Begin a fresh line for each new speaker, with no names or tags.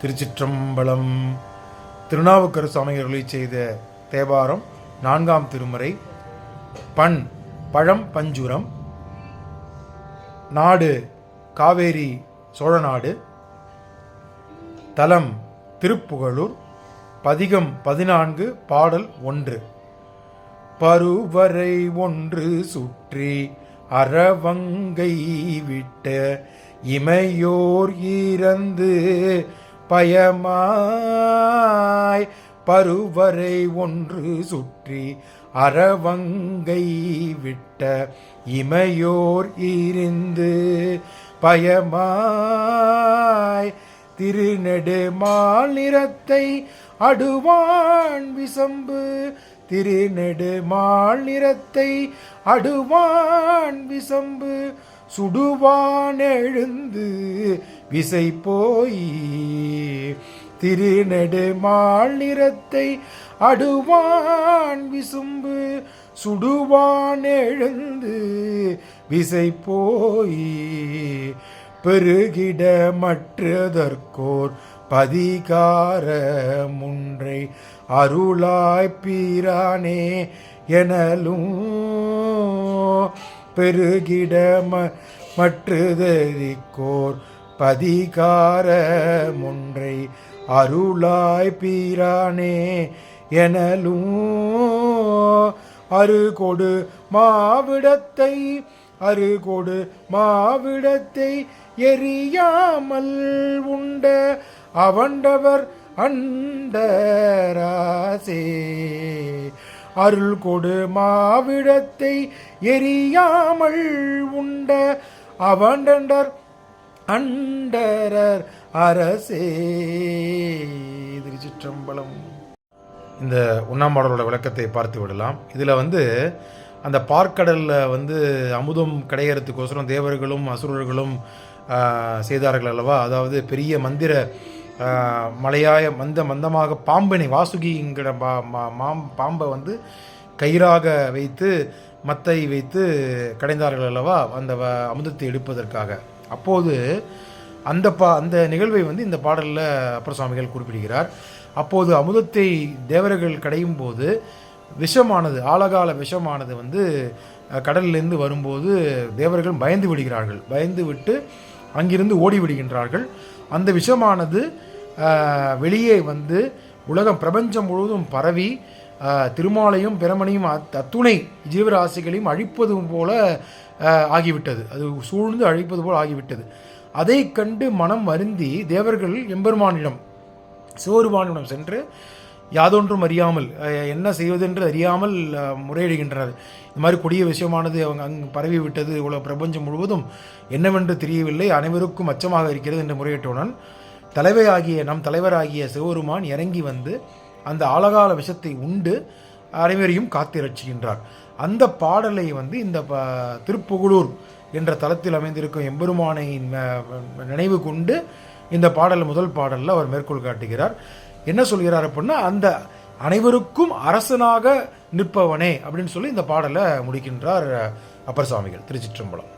திருச்சிற்றம்பலம். திருநாவுக்கரசு சுவாமிகளை செய்த தேவாரம் 4ஆம் திருமுறை. பண் பழம் பஞ்சுரம். நாடு காவேரி சோழநாடு. தலம் திருப்புகழூர். பதிகம் 14 பாடல் 1. பருவரை ஒன்று சுற்றி அரவங்கை விட்ட இமையோர் இறந்து பயமாய். பருவரை ஒன்று சுற்றி அரவங்கை விட்ட இமையோர் இருந்து பயமாய். திருநெடுமால் நிறத்தை அடுவான் விசம்பு. திருநெடுமால் நிறத்தை அடுவான் விசம்பு. சுடுவான் எழுந்து விசை போய். திருநெடுமால் நிறத்தை அடுவான் விசும்பு. சுடுவான் எழுந்து விசை போய். பெருகிட மற்றதற்கோர் பதிகார முன்றை அருளாய் பிரானே எனலும். பெருகிட மற்றதற்கோர் பதிகார முன்றை அருளாய் பிரானே எனலும். அருகொடு மாவிடத்தை அருகொடு மாவிடத்தை எரியாமல் உண்ட அவண்டவர் அண்டராசே. அருள் கொடு மாவிடத்தை எரியாமல் உண்ட அவண்டர் அண்டரர் அரசே. திருச்சிற்றம்பலம். இந்த 1ஆம் பாடலோட விளக்கத்தை பார்த்து விடலாம். இதில் அந்த பார்க்கடலில் அமுதம் கிடைக்கிறதுக்கோசரம் தேவர்களும் அசுரர்களும் செய்தார்கள் அல்லவா. அதாவது பெரிய மந்திர மலையாய மந்தமாக பாம்பினை வாசுகிங்கிற பாம்பை கயிறாக வைத்து மத்தை வைத்து கடைந்தார்கள் அல்லவா அந்த அமுதத்தை எடுப்பதற்காக. அப்போது அந்த நிகழ்வை இந்த பாடலில் அப்பர் சுவாமிகள் குறிப்பிடுகிறார். அப்போது அமுதத்தை தேவர்கள் கடையும் போது விஷமானது, ஆழகால விஷமானது கடலிலிருந்து வரும்போது தேவர்கள் பயந்து விடுகிறார்கள். பயந்து விட்டு அங்கிருந்து ஓடி விடுகின்றார்கள். அந்த விஷமானது வெளியே உலகம் பிரபஞ்சம் முழுவதும் பரவி திருமாலையும் பிரமனையும் அத்துணை ஜீவராசிகளையும் அழிப்பது போல ஆகிவிட்டது. அது சூழ்ந்து அழிப்பது போல் ஆகிவிட்டது. அதை கண்டு மனம் வருந்தி தேவர்கள் எம்பெருமானிடம் சிவபெருமானிடம் சென்று யாதொன்றும் அறியாமல் என்ன செய்வதென்று அறியாமல் முறையிடுகின்றனர். இந்த மாதிரி கொடிய விஷயமானது அங்கு பரவி விட்டது, உலக பிரபஞ்சம் முழுவதும் என்னவென்று தெரியவில்லை, அனைவருக்கும் அச்சமாக இருக்கிறது என்று முறையிட்டவுடன் நம் தலைவராகிய சிவபெருமான் இறங்கி அந்த ஆழகால விஷத்தை உண்டு அனைவரையும் காத்து ரட்சிக்கின்றார். அந்த பாடலை இந்த திருப்புகழூர் என்ற தலத்தில் அமைந்திருக்கும் எம்பெருமானை நினைவு கொண்டு இந்த முதல் பாடலில் அவர் மேற்கோள் காட்டுகிறார். என்ன சொல்கிறார் அப்படின்னா, அந்த அனைவருக்கும் அரசனாக நிற்பவனே அப்படின்னு சொல்லி இந்த பாடலை முடிக்கின்றார் அப்பர் சுவாமிகள். திருச்சிற்றம்பலம்.